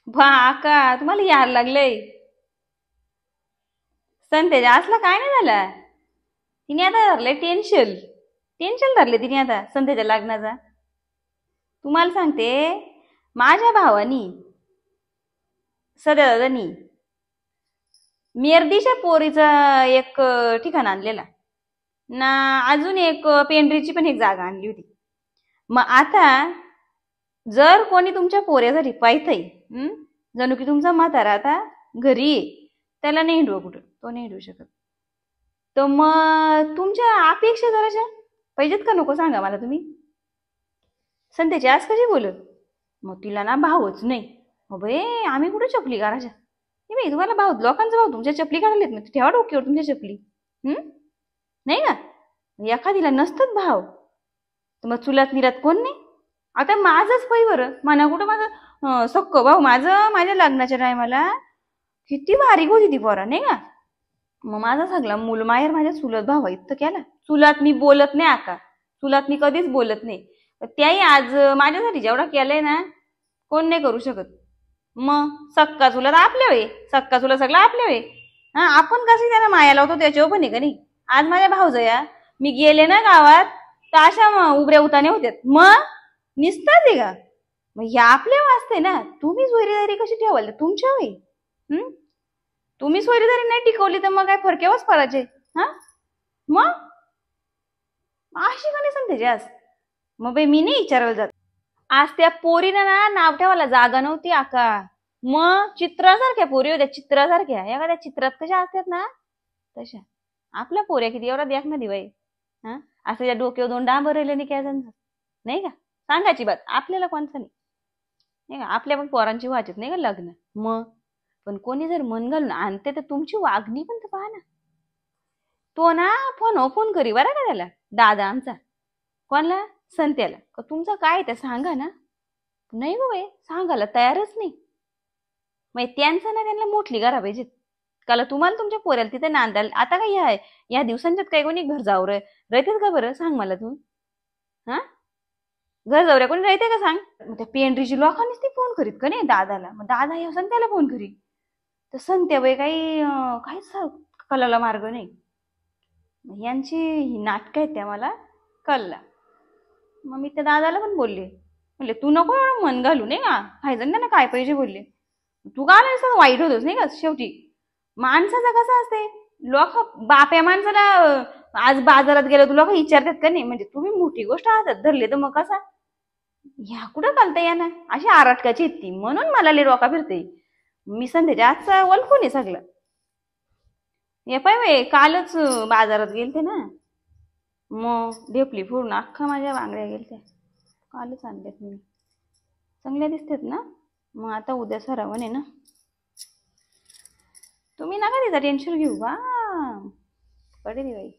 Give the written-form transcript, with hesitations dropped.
भा का तुम्हाला यायला लागलंय. संतेजा असला काय नाही झाला. तिने आता धरलंय टेन्शन. टेन्शन धरले तिने आता संतेच्या लग्नाचा. तुम्हाला सांगते, माझ्या भावानी सध्या दादानी मेर्दीच्या पोरीचा एक ठिकाण आणलेला ना, अजून एक पेंढरीची पण एक जागा आणली होती. मग आता जर कोणी तुमच्या पोऱ्यासाठी पायथय, जणू की तुमचा म्हातारा आता घरी आहे, त्याला नाही हिंडू कुठं, तो नाही हिंडू शकत. तर मग तुमच्या अपेक्षा जराशा पाहिजेत का नको सांगा मला तुम्ही. संध्याची आज कशी बोलत, मग तिला ना भावच नाही. मग बे आम्ही कुठे चपली काढायच्या. हे बाई तुम्हाला भाव, लोकांचा भाव तुमच्या चपली काढायला येत नाही, ठेवा डोक्यावर तुमच्या चपली. नाही का, एखादीला नसतात भाव तर मग चुलात निरात कोण नाही. आता माझंच पै बरं, मना कुठं माझं सक्क भाऊ माझं माझ्या लग्नाच्या टायमाला किती बारीक होती ती पोरा नाही का. मग माझा सगळा मूलमाहेर माझ्या चुलत भावा इतकं केला. चुलात मी बोलत नाही आका, चुलात मी कधीच बोलत नाही. त्याही आज माझ्यासाठी जेवढा केलंय ना, कोण नाही करू शकत. मग सक्का चुलत आपल्या वे, सक्का चुलत सगळं आपल्या वे. हा, आपण कशी त्यांना माया लावतो त्याच्यावर पण आहे का नाही. आज माझ्या भाऊजया मी गेले ना गावात तर अशा उभऱ्या उताने होत्यात. मग निसतात आहे का, मग ह्या आपल्या वाचते ना. तुम्ही सोयरीदारी कशी ठेवाल तुमच्या वे. तुम्ही सोयरीदारी नाही टिकवली तर मग काय फरकेवच पडायचे. हा, मग अशी का नाही सांगते आज. मग बाई मी नाही विचारायला जात. आज त्या पोरीनं ना नाव ठेवायला जागा नव्हती आका. मग चित्रासारख्या पोरी होत्या, चित्रासारख्या. एखाद्या चित्रात कशा असतात ना तशा आपल्या पोऱ्या. किती एवढा द्याक ना दिवाई. हा, असं या डोक्यावर दोन डांबर राहिले काय जण नाही का. सांगायची बात आपल्याला कोणचं नाही का, आपल्या पण पोरांची वाचत नाही का लग्न. मग पण कोणी जर मन घालून आणते तर तुमची वागणी पण तर पहा ना. तो ना फोन करी बरा का त्याला, दादा आमचा. कोणला, संत्याला. तुमचं काय ते सांगा ना. नाही गो बाई, सांगायला तयारच नाही. मग त्यांचं ना त्यांना मोठली करा पाहिजेत. काला तुम्हाला तुमच्या पोऱ्याला तिथे नांदायला आता काय या दिवसांच्यात काही कोणी घर जाऊ राहतेच का बरं, सांग मला तू. हा, घर जाऊऱ्या कोणी राहते का सांग. मग त्या पेंढरीची लोकांनीच ती फोन करीत का नाही दादाला. मग दादा या संत्याला फोन करी तर संत्या बाई काहीच कलाला मार्ग नाही. यांची ही नाटक आहेत त्या मला कळला. मग मी त्या दादाला पण बोलले, म्हणले तू नको एवढं मन घालू नाही का, काही जण त्यांना काय पाहिजे बोलले. तू का नाही वाईट होतोस नाही का. शेवटी माणसाचा कसा असते, लोक बाप्या माणसाला आज बाजारात गेलं तुला काही विचारतात का नाही. म्हणजे तुम्ही मोठी गोष्ट हातात धरली तर मग कसा ह्या कुठं चालतं या ना, अशी आराटकाची ती. म्हणून मला ले डोका फिरते. मी संध्याच्या आजचा वलखून आहे सगळं. हे पाय कालच बाजारात गेलते ना, मग ढेपली फोडून अख्खा माझ्या बांगड्या गेलत्या. कालच आणल्यात मी, चांगल्या दिसतात ना. मग आता उद्या सरावं आहे ना. तुम्ही नका तिचा टेन्शन घेऊ बा, कडे बाई.